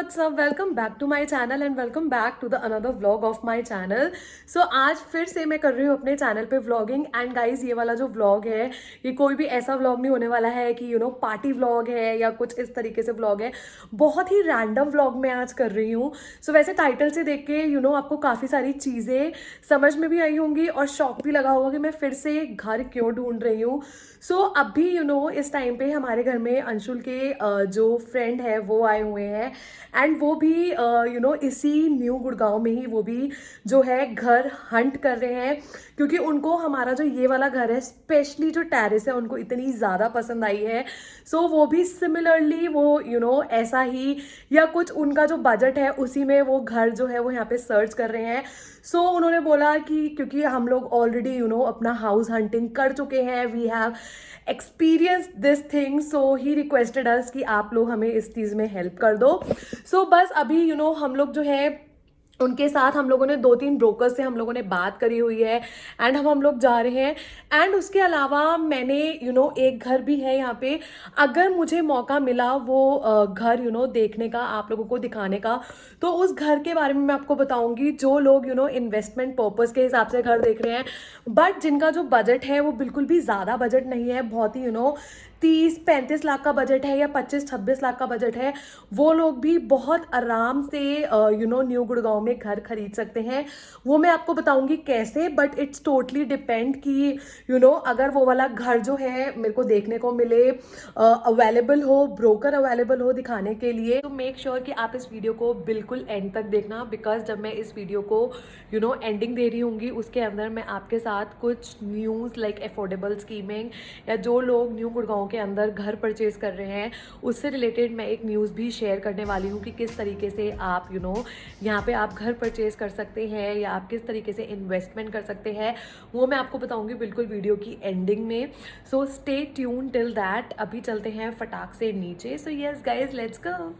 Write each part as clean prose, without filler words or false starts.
What's up, welcome back to my channel and welcome back to the another vlog of my channel. So आज फिर से मैं कर रही हूँ अपने चैनल पे व्लॉगिंग। एंड गाइज, ये वाला जो व्लॉग है ये कोई भी ऐसा व्लॉग नहीं होने वाला है कि पार्टी व्लॉग है या कुछ इस तरीके से व्लॉग है। बहुत ही रैंडम व्लॉग मैं आज कर रही हूँ। सो वैसे टाइटल से देख के आपको काफ़ी सारी चीज़ें समझ में भी आई होंगी और शौक भी लगा होगा कि मैं फिर से घर क्यों ढूंढ रही हूँ। सो अभी इस टाइम पे हमारे घर में अंशुल के जो फ्रेंड है वो आए हुए हैं। एंड वो भी इसी न्यू गुड़गांव में ही वो भी जो है घर हंट कर रहे हैं, क्योंकि उनको हमारा जो ये वाला घर है, स्पेशली जो टेरेस है, उनको इतनी ज़्यादा पसंद आई है। सो वो भी सिमिलरली वो ऐसा ही या कुछ उनका जो बजट है उसी में वो घर जो है वो यहाँ पे सर्च कर रहे हैं। सो उन्होंने बोला कि क्योंकि हम लोग ऑलरेडी अपना हाउस हंटिंग कर चुके हैं, we have experience this thing, so he requested us कि आप लोग हमें इस चीज़ में हेल्प कर दो। सो बस अभी हम लोग जो है उनके साथ हम लोगों ने 2-3 ब्रोकर से हम लोगों ने बात करी हुई है। एंड हम लोग जा रहे हैं। एंड उसके अलावा मैंने एक घर भी है यहाँ पे, अगर मुझे मौका मिला वो घर देखने का, आप लोगों को दिखाने का, तो उस घर के बारे में मैं आपको बताऊंगी। जो लोग इन्वेस्टमेंट पर्पस के हिसाब से घर देख रहे हैं, बट जिनका जो बजट है वो बिल्कुल भी ज़्यादा बजट नहीं है, बहुत ही 30-35 लाख का बजट है या 25-26 लाख का बजट है, वो लोग भी बहुत आराम से न्यू गुड़गांव में घर खरीद सकते हैं। वो मैं आपको बताऊंगी कैसे, बट इट्स टोटली डिपेंड कि अगर वो वाला घर जो है मेरे को देखने को मिले, अवेलेबल हो, ब्रोकर अवेलेबल हो दिखाने के लिए, तो मेक श्योर कि आप इस वीडियो को बिल्कुल एंड तक देखना। बिकॉज जब मैं इस वीडियो को एंडिंग दे रही होंगी, उसके अंदर मैं आपके साथ कुछ न्यूज़ लाइक अफोर्डेबल स्कीमिंग या जो लोग न्यू गुड़गांव के अंदर घर परचेज कर रहे हैं उससे रिलेटेड मैं एक न्यूज़ भी शेयर करने वाली हूँ कि किस तरीके से आप यहाँ पे आप घर परचेज कर सकते हैं या आप किस तरीके से इन्वेस्टमेंट कर सकते हैं। वो मैं आपको बताऊंगी बिल्कुल वीडियो की एंडिंग में। So stay tune till that. अभी चलते हैं फटाक से नीचे। So yes guys, let's go.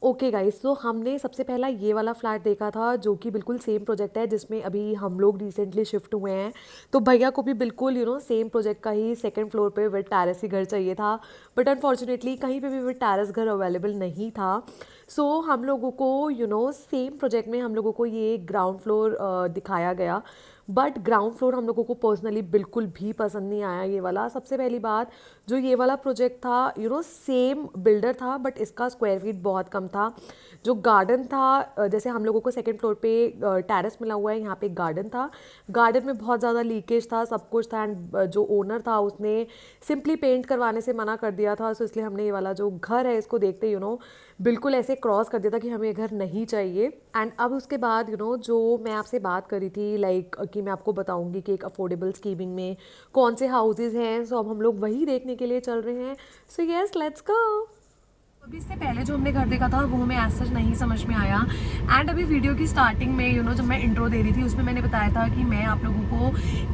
Okay guys, तो हमने सबसे पहला ये वाला फ्लैट देखा था जो कि बिल्कुल सेम प्रोजेक्ट है जिसमें अभी हम लोग रिसेंटली शिफ्ट हुए हैं। तो भैया को भी बिल्कुल सेम प्रोजेक्ट का ही सेकंड फ्लोर पे विद टेरेस ही घर चाहिए था। बट अनफॉर्चुनेटली कहीं पे भी विद टेरेस घर अवेलेबल नहीं था। सो हम लोगों को सेम प्रोजेक्ट में हम लोगों को ये ग्राउंड फ्लोर दिखाया गया। बट ग्राउंड फ्लोर हम लोगों को पर्सनली बिल्कुल भी पसंद नहीं आया ये वाला। सबसे पहली बात, जो ये वाला प्रोजेक्ट था सेम बिल्डर था, बट इसका स्क्वायर फीट बहुत कम था। जो गार्डन था, जैसे हम लोगों को सेकंड फ्लोर पे टेरेस मिला हुआ है, यहाँ पे गार्डन था। गार्डन में बहुत ज़्यादा लीकेज था, सब कुछ था। एंड जो ओनर था उसने सिंपली पेंट करवाने से मना कर दिया था। सो इसलिए हमने ये वाला जो घर है इसको देखते बिल्कुल ऐसे क्रॉस कर दिया था कि हमें ये घर नहीं चाहिए। एंड अब उसके बाद जो मैं आपसे बात करी थी लाइक कि मैं आपको बताऊंगी कि एक अफोर्डेबल स्कीमिंग में कौन से हाउसेज हैं, सो अब हम लोग वही देखने के लिए चल रहे हैं। सो यस, लेट्स गो। अभी इससे पहले जो हमने घर देखा था वो हमें ऐसा सच नहीं समझ में आया। एंड अभी वीडियो की स्टार्टिंग में जब मैं इंट्रो दे रही थी उसमें मैंने बताया था कि मैं आप लोगों को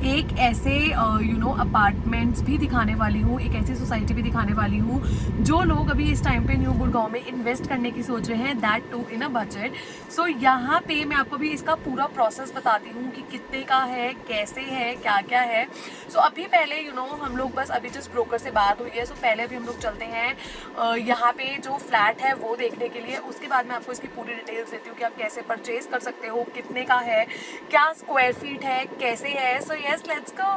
एक ऐसे अपार्टमेंट्स भी दिखाने वाली हूँ, एक ऐसी सोसाइटी भी दिखाने वाली हूँ जो लोग अभी इस टाइम पे न्यू गुड़गांव में इन्वेस्ट करने की सोच रहे हैं, that too in a budget. So यहाँ पे मैं आपको भी इसका पूरा प्रोसेस बताती हूँ कि कितने का है, कैसे है, क्या क्या है। सो अभी पहले हम लोग बस अभी जिस ब्रोकर से बात हुई है, सो पहले अभी हम लोग चलते हैं यहाँ पे जो फ्लैट है वो देखने के लिए। उसके बाद मैं आपको इसकी पूरी डिटेल्स देती हूँ कि आप कैसे परचेज कर सकते हो, कितने का है, क्या स्क्वायर फीट है, कैसे है। So yes, let's go.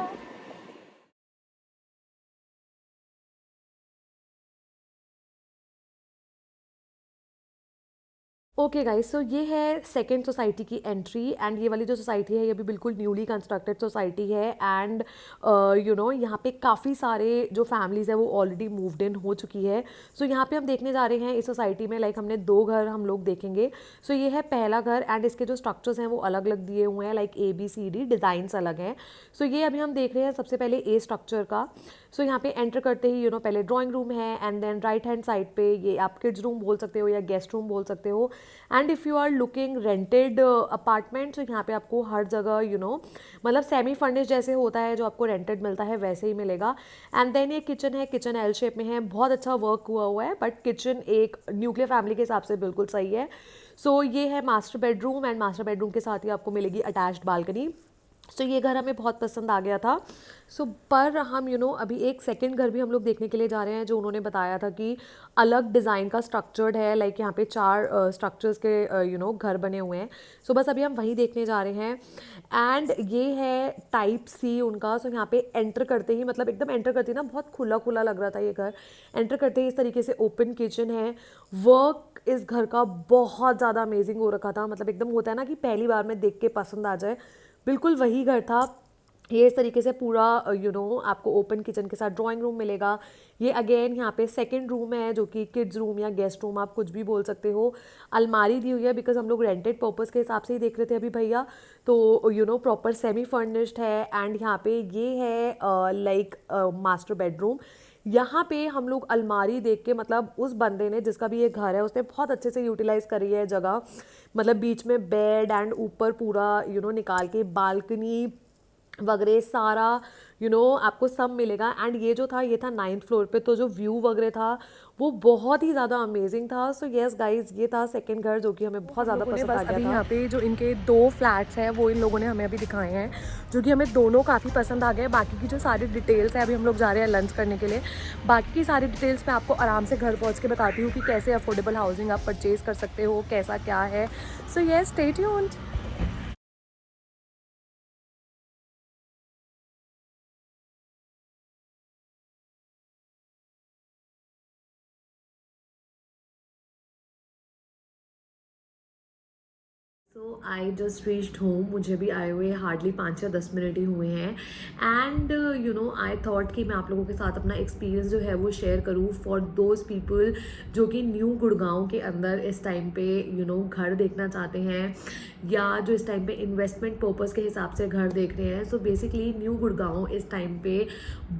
Okay guys, so ये है सेकेंड सोसाइटी की एंट्री। एंड ये वाली जो सोसाइटी है ये भी बिल्कुल न्यूली कंस्ट्रक्टेड सोसाइटी है। एंड यहाँ पे काफ़ी सारे जो फैमिलीज़ है वो ऑलरेडी मूव्ड इन हो चुकी है। सो यहाँ पे हम देखने जा रहे हैं इस सोसाइटी में, लाइक हमने 2 घर हम लोग देखेंगे। सो ये है पहला घर। एंड इसके जो स्ट्रक्चर्स हैं वो अलग अलग दिए हुए हैं, लाइक ABCD डिज़ाइंस अलग हैं। सो ये अभी हम देख रहे हैं सबसे पहले ए स्ट्रक्चर का। सो यहाँ पे एंटर करते ही पहले ड्राइंग रूम है, and then right hand side पे ये आप किड्स रूम बोल सकते हो या गेस्ट रूम बोल सकते हो। And if you are looking rented apartment, तो यहाँ पे आपको हर जगह मतलब सेमी फर्निश जैसे होता है जो आपको रेंटेड मिलता है वैसे ही मिलेगा। एंड देन ये किचन है, किचन एल शेप में है, बहुत अच्छा वर्क हुआ हुआ है, बट किचन एक न्यूक्लियर फैमिली के हिसाब से बिल्कुल सही है। सो ये है master bedroom. And master bedroom के साथ ही आपको मिलेगी अटैच्ड बालकनी। सो ये घर हमें बहुत पसंद आ गया था। सो पर हम अभी एक सेकंड घर भी हम लोग देखने के लिए जा रहे हैं, जो उन्होंने बताया था कि अलग डिज़ाइन का स्ट्रक्चर्ड है, लाइक यहाँ पे 4 स्ट्रक्चर्स के घर बने हुए हैं। सो बस अभी हम वहीं देखने जा रहे हैं। एंड ये है टाइप सी उनका। सो यहाँ पे एंटर करते ही, मतलब एकदम एंटर करते ही ना बहुत खुला खुला लग रहा था ये घर। एंटर करते ही इस तरीके से ओपन किचन है। वर्क इस घर का बहुत ज़्यादा अमेजिंग हो रखा था, मतलब एकदम होता है ना कि पहली बार में देख के पसंद आ जाए, बिल्कुल वही घर था। ये इस तरीके से पूरा आपको ओपन किचन के साथ ड्राइंग रूम मिलेगा। ये अगेन यहाँ पे सेकंड रूम है, जो कि किड्स रूम या गेस्ट रूम आप कुछ भी बोल सकते हो। अलमारी दी हुई है, बिकॉज हम लोग रेंटेड पर्पस के हिसाब से ही देख रहे थे अभी भैया। तो प्रॉपर सेमी फर्निश्ड है। एंड यहाँ पे ये है लाइक मास्टर बेडरूम। यहाँ पे हम लोग अलमारी देख के, मतलब उस बंदे ने जिसका भी ये घर है उसने बहुत अच्छे से यूटिलाइज करी है जगह। मतलब बीच में बेड एंड ऊपर पूरा निकाल के बालकनी वगैरह सारा आपको सब मिलेगा। एंड ये जो था ये था 9th फ्लोर पे, तो जो व्यू वगैरह था वो बहुत ही ज़्यादा अमेजिंग था। सो यस गाइज, ये था सेकंड घर जो कि हमें बहुत ज़्यादा पसंद आ गया था। अभी यहाँ पे जो इनके 2 फ्लैट्स हैं वो इन लोगों ने हमें अभी दिखाए हैं, जो कि हमें दोनों काफ़ी पसंद आ गए। बाकी की जो सारी डिटेल्स है, अभी हम लोग जा रहे हैं लंच करने के लिए, बाकी की सारी डिटेल्स मैं आपको आराम से घर पहुँच के बताती हूँ कि कैसे अफोर्डेबल हाउसिंग आप परचेज़ कर सकते हो, कैसा क्या है। So yes, stay tuned. So I just reached home. मुझे भी आए हुए हार्डली 5 या 10 मिनट ही हुए हैं। एंड आई थॉट कि मैं आप लोगों के साथ अपना एक्सपीरियंस जो है वो शेयर करूँ फॉर दोज पीपल जो कि न्यू गुड़गांव के अंदर इस टाइम पे घर देखना चाहते हैं, या जो इस टाइम पे इन्वेस्टमेंट पर्पज़ के हिसाब से घर देख रहे हैं। सो बेसिकली न्यू गुड़गांव इस टाइम पे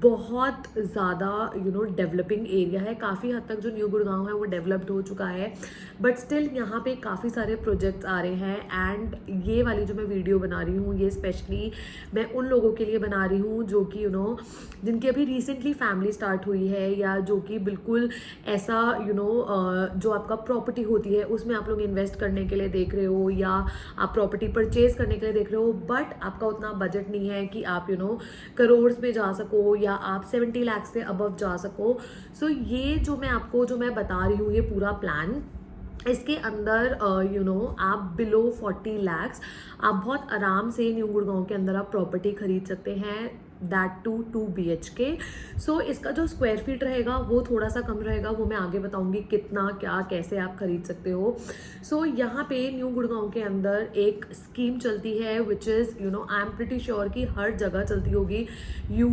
बहुत ज़्यादा डेवलपिंग एरिया है। काफ़ी हद तक जो न्यू गुड़गांव है वो डेवलप्ड हो चुका है, बट स्टिल यहाँ पे काफ़ी सारे प्रोजेक्ट्स आ रहे हैं। एंड ये वाली जो मैं वीडियो बना रही हूँ ये स्पेशली मैं उन लोगों के लिए बना रही हूँ जो कि जिनकी अभी रिसेंटली फैमिली स्टार्ट हुई है, या जो कि बिल्कुल ऐसा जो आपका प्रॉपर्टी होती है उसमें आप लोग इन्वेस्ट करने के लिए देख रहे हो, या आप प्रॉपर्टी परचेज करने के लिए देख रहे हो, बट आपका उतना बजट नहीं है कि आप करोड़ में जा सको, या आप 70 लाख से अबव जा सको। सो ये जो मैं बता रही हूँ ये पूरा प्लान, इसके अंदर आप बिलो 40 लैक्स आप बहुत आराम से न्यू गुड़गांव के अंदर आप प्रॉपर्टी खरीद सकते हैं, दैट टू 2 BHK। सो इसका जो स्क्वायर फीट रहेगा वो थोड़ा सा कम रहेगा, वो मैं आगे बताऊंगी कितना क्या कैसे आप खरीद सकते हो। सो यहाँ पे न्यू गुड़गांव के अंदर एक स्कीम चलती है which is I am pretty sure कि हर जगह चलती होगी। You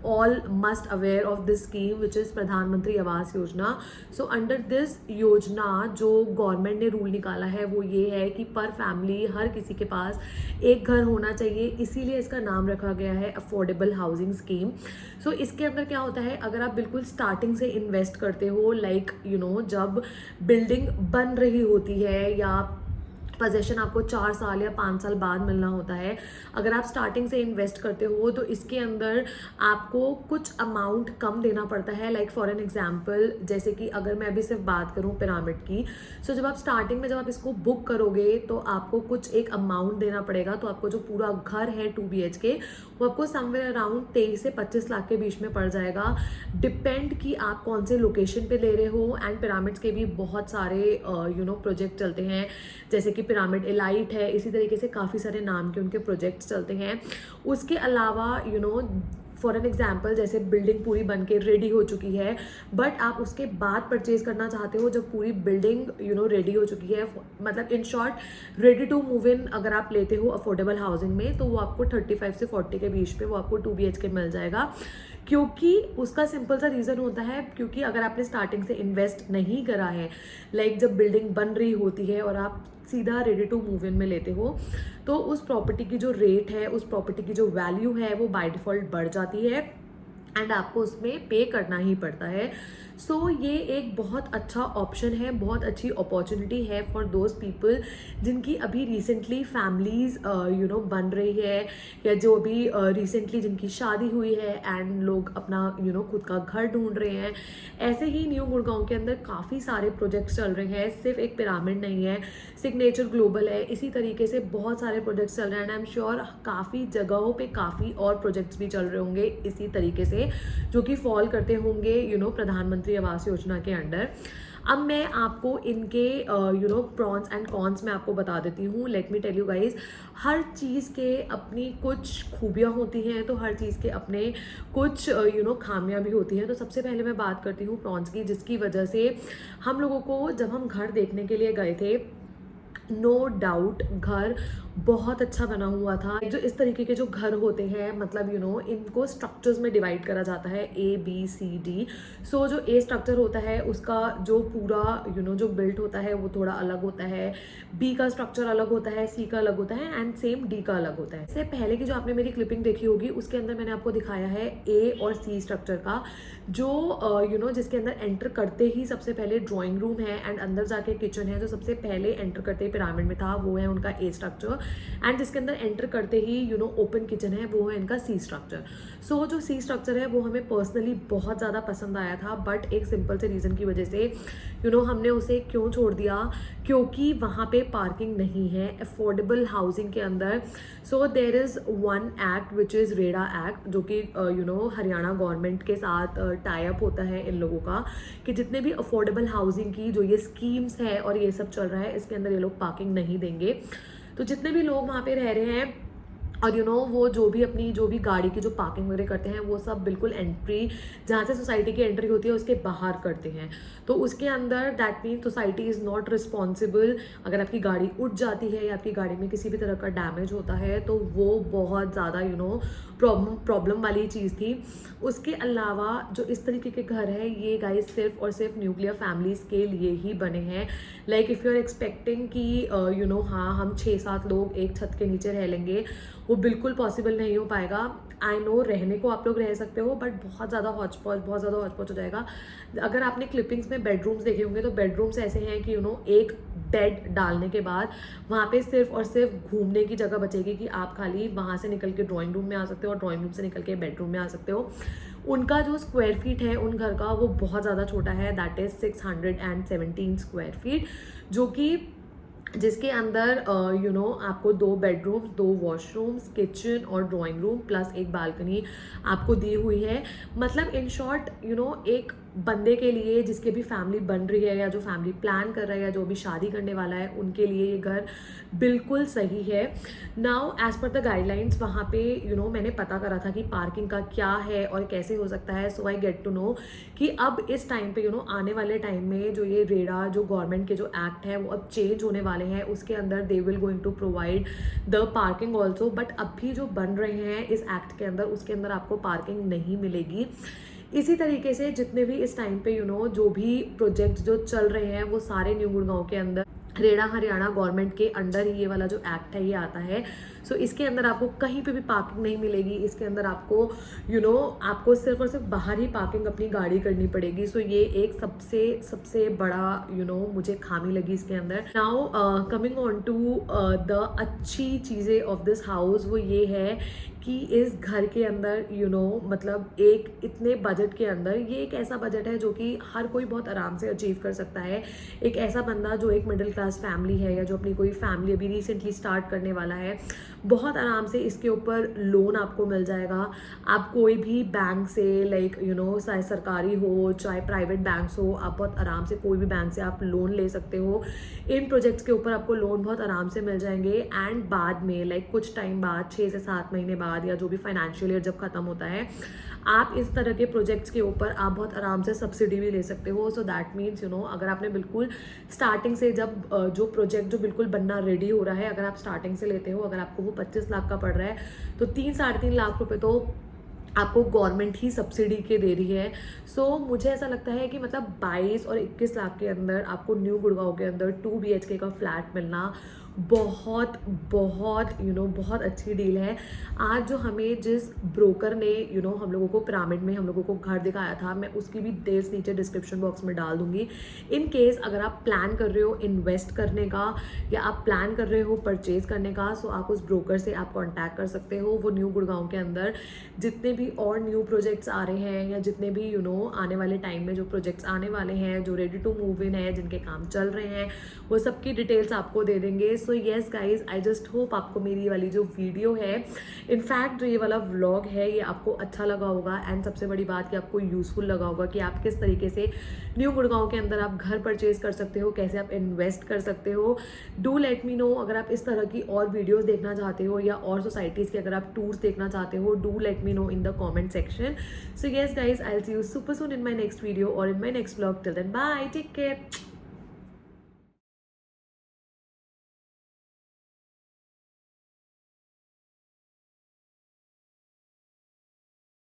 all must aware of this scheme which is प्रधानमंत्री Awas Yojana. So under this योजना जो गवर्नमेंट ने रूल निकाला है वो ये है कि पर फैमिली हर किसी के पास एक घर होना चाहिए, इसीलिए इसका नाम रखा गया है अफोर्डेबल हाउसिंग स्कीम। सो इसके अंदर क्या होता है, अगर आप बिल्कुल स्टार्टिंग से इन्वेस्ट करते हो, लाइक जब बिल्डिंग बन रही होती है या पोजेशन आपको 4 साल या 5 साल बाद मिलना होता है, अगर आप स्टार्टिंग से इन्वेस्ट करते हो तो इसके अंदर आपको कुछ अमाउंट कम देना पड़ता है। लाइक फॉर एन एग्जांपल, जैसे कि अगर मैं अभी सिर्फ बात करूं पिरामिड की, सो जब आप स्टार्टिंग में जब आप इसको बुक करोगे तो आपको कुछ एक अमाउंट देना पड़ेगा। तो आपको जो पूरा घर है 2 BHK वो आपको समवेयर अराउंड 23 से 25 लाख के बीच में पड़ जाएगा, डिपेंड कि आप कौन से लोकेशन पे ले रहे हो। एंड पिरामिड्स के भी बहुत सारे प्रोजेक्ट चलते हैं, जैसे कि पिरामिड एलाइट है, इसी तरीके से काफ़ी सारे नाम के उनके प्रोजेक्ट्स चलते हैं। उसके अलावा फॉर एन एग्जाम्पल, जैसे बिल्डिंग पूरी बन के रेडी हो चुकी है, बट आप उसके बाद परचेज करना चाहते हो जब पूरी बिल्डिंग रेडी हो चुकी है, मतलब in short ready to move in अगर आप लेते हो अफोर्डेबल हाउसिंग में, तो वो आपको 35 से 40 के बीच पे वो आपको 2 BHK मिल जाएगा। क्योंकि उसका सिंपल सा रीज़न होता है, क्योंकि अगर आपने स्टार्टिंग से इन्वेस्ट नहीं करा है, लाइक जब बिल्डिंग बन रही होती है और आप सीधा रेडी टू मूव इन में लेते हो, तो उस प्रॉपर्टी की जो रेट है, उस प्रॉपर्टी की जो वैल्यू है वो बाय डिफ़ॉल्ट बढ़ जाती है। एंड आपको उसमें पे करना ही पड़ता है। सो ये एक बहुत अच्छा ऑप्शन है, बहुत अच्छी अपॉर्चुनिटी है फॉर दोज पीपल जिनकी अभी रिसेंटली फैमिलीज बन रही है, या जो भी रिसेंटली जिनकी शादी हुई है एंड लोग अपना खुद का घर ढूंढ रहे हैं। ऐसे ही न्यू गुड़गांव के अंदर काफ़ी सारे प्रोजेक्ट्स चल रहे हैं, सिर्फ एक पिरामिड नहीं है, सिग्नेचर ग्लोबल है, इसी तरीके से बहुत सारे प्रोजेक्ट्स चल रहे हैं एंड आई एम श्योर काफ़ी जगहों पे काफ़ी और प्रोजेक्ट्स भी चल रहे होंगे इसी तरीके से, जो कि फॉल करते होंगे प्रधानमंत्री आवास योजना के अंडर। अब मैं आपको इनके प्रॉन्स एंड कॉन्स में आपको बता देती हूँ। Let me tell you guys, हर चीज़ के अपनी कुछ खूबियाँ होती हैं, तो हर चीज़ के अपने कुछ खामियां भी होती हैं। तो सबसे पहले मैं बात करती हूँ प्रॉन्स की, जिसकी वजह से हम लोगों को, जब हम घर देखने के लिए गए थे, नो डाउट घर बहुत अच्छा बना हुआ था। जो इस तरीके के जो घर होते हैं, मतलब इनको स्ट्रक्चर्स में डिवाइड करा जाता है, A B C D। सो जो A स्ट्रक्चर होता है उसका जो पूरा जो बिल्ट होता है वो थोड़ा अलग होता है, B का स्ट्रक्चर अलग होता है, C का अलग होता है एंड सेम D का अलग होता है। इससे पहले की जो आपने मेरी क्लिपिंग देखी होगी उसके अंदर मैंने आपको दिखाया है A और C स्ट्रक्चर का, जो जिसके अंदर एंटर करते ही सबसे पहले ड्राइंग रूम है एंड अंदर जाके किचन है। जो सबसे पहले एंटर करते ही पिरामिड में था वो है उनका A स्ट्रक्चर, एंड जिसके अंदर एंटर करते ही ओपन किचन है वो है इनका C स्ट्रक्चर। सो जो C स्ट्रक्चर है वो हमें पर्सनली बहुत ज़्यादा पसंद आया था, बट एक सिंपल से रीज़न की वजह से हमने उसे क्यों छोड़ दिया, क्योंकि वहाँ पे पार्किंग नहीं है अफोर्डेबल हाउसिंग के अंदर। So there is one act which is RERA act, जो कि हरियाणा गवर्नमेंट के साथ टाई अप होता है इन लोगों का, कि जितने भी अफोर्डेबल हाउसिंग की जो ये स्कीम्स है और ये सब चल रहा है, इसके अंदर ये लोग पार्किंग नहीं देंगे। तो जितने भी लोग वहाँ पे रह रहे हैं और वो जो भी गाड़ी की जो पार्किंग वगैरह करते हैं, वो सब बिल्कुल एंट्री जहाँ से सोसाइटी की एंट्री होती है उसके बाहर करते हैं। तो उसके अंदर that mean society is not responsible. अगर आपकी गाड़ी उठ जाती है या आपकी गाड़ी में किसी भी तरह का डैमेज होता है तो वो बहुत ज़्यादा प्रॉब्लम वाली चीज़ थी। उसके अलावा जो इस तरीके के घर है ये गाइस सिर्फ और सिर्फ न्यूक्लियर फैमिलीज़ के लिए ही बने हैं। Like if you are expecting कि हाँ हम 6-7 लोग एक छत के नीचे रह लेंगे, वो बिल्कुल पॉसिबल नहीं हो पाएगा। आई नो रहने को आप लोग रह सकते हो, बट बहुत ज़्यादा हौच-पौच हो जाएगा। अगर आपने क्लिपिंग्स में बेडरूम्स देखे होंगे तो बेडरूम्स ऐसे हैं कि एक बेड डालने के बाद वहाँ पे सिर्फ और सिर्फ घूमने की जगह बचेगी, कि आप खाली वहाँ से निकल के ड्राइंग रूम में आ सकते हो और ड्राइंग रूम से निकल के बेडरूम में आ सकते हो। उनका जो स्क्वायर फीट है उन घर का वो बहुत ज़्यादा छोटा है, दैट इज़ 617 स्क्वायर फीट, जो कि जिसके अंदर आपको 2 बेडरूम्स, 2 वॉशरूम्स, किचन और ड्राइंग रूम प्लस एक बालकनी आपको दी हुई है। मतलब इन शॉर्ट एक बंदे के लिए जिसके भी फैमिली बन रही है या जो फैमिली प्लान कर रहा है या जो भी शादी करने वाला है, उनके लिए ये घर बिल्कुल सही है। Now as per the guidelines वहाँ पे मैंने पता करा था कि पार्किंग का क्या है और कैसे हो सकता है। सो आई गेट टू नो कि अब इस टाइम पे आने वाले टाइम में जो ये रेडा जो गवर्नमेंट के जो एक्ट है वो अब चेंज होने वाले हैं, उसके अंदर they will going to provide the parking also. But अभी जो बन रहे हैं इस एक्ट के अंदर, उसके अंदर आपको पार्किंग नहीं मिलेगी। इसी तरीके से जितने भी इस टाइम पे जो भी प्रोजेक्ट जो चल रहे हैं वो सारे न्यू गुड़गांव के अंदर रेडा हरियाणा गवर्नमेंट के अंडर ही ये वाला जो एक्ट है ये आता है। सो इसके अंदर आपको कहीं पे भी पार्किंग नहीं मिलेगी। इसके अंदर आपको आपको सिर्फ और सिर्फ बाहर ही पार्किंग अपनी गाड़ी करनी पड़ेगी। सो ये एक सबसे बड़ा मुझे खामी लगी इसके अंदर। Now coming on to the अच्छी चीज़ें ऑफ दिस हाउस, वो ये है कि इस घर के अंदर मतलब एक इतने बजट के अंदर, ये एक ऐसा बजट है जो कि हर कोई बहुत आराम से अचीव कर सकता है। एक ऐसा बंदा जो एक मिडिल क्लास फैमिली है या जो अपनी कोई फैमिली अभी रिसेंटली स्टार्ट करने वाला है, बहुत आराम से इसके ऊपर लोन आपको मिल जाएगा। आप कोई भी बैंक से लाइक चाहे सरकारी हो चाहे प्राइवेट बैंक्स हो, आप बहुत आराम से कोई भी बैंक से आप लोन ले सकते हो। इन प्रोजेक्ट्स के ऊपर आपको लोन बहुत आराम से मिल जाएंगे एंड बाद में लाइक कुछ टाइम बाद 6 से 7 महीने बाद या जो भी फाइनेंशियल ईयर जब खत्म होता है, आप इस तरह के प्रोजेक्ट्स के ऊपर आप बहुत आराम से सब्सिडी भी ले सकते हो। सो दैट मीन्स अगर आपने बिल्कुल स्टार्टिंग से जब जो प्रोजेक्ट जो बिल्कुल बनना रेडी हो रहा है, अगर आप स्टार्टिंग से लेते हो, अगर आपको वो 25 लाख का पड़ रहा है तो 3-3.5 लाख रुपए तो आपको गवर्नमेंट ही सब्सिडी के दे रही है। सो मुझे ऐसा लगता है कि मतलब 22 और 21 लाख के अंदर आपको न्यू गुड़गांव के अंदर 2 BHK का फ्लैट मिलना बहुत बहुत बहुत अच्छी डील है। आज जो हमें जिस ब्रोकर ने हम लोगों को पिरामिड में हम लोगों को घर दिखाया था, मैं उसकी भी डिटेल्स नीचे डिस्क्रिप्शन बॉक्स में डाल दूंगी। इन केस अगर आप प्लान कर रहे हो इन्वेस्ट करने का या आप प्लान कर रहे हो परचेज करने का, सो आप उस ब्रोकर से आप कॉन्टैक्ट कर सकते हो। वो न्यू गुड़गांव के अंदर जितने भी और न्यू प्रोजेक्ट्स आ रहे हैं या जितने भी आने वाले टाइम में जो प्रोजेक्ट्स आने वाले हैं, जो रेडी टू मूव इन है, जिनके काम चल रहे हैं, वो सबकी डिटेल्स आपको दे देंगे। सो yes guys, I just hope आपको मेरी वाली जो वीडियो है, इनफैक्ट जो ये वाला व्लॉग है, ये आपको अच्छा लगा होगा एंड सबसे बड़ी बात कि आपको यूजफुल लगा होगा कि आप किस तरीके से न्यू गुड़गांव के अंदर आप घर परचेज कर सकते हो, कैसे आप इन्वेस्ट कर सकते हो। डू लेट मी नो अगर आप इस तरह की और वीडियोस देखना चाहते हो या और सोसाइटीज़ के अगर आप टूर्स देखना चाहते हो, do let me know in the comment section. So yes guys, I will see you super soon in my next video और in my next vlog. Till then bye, take care.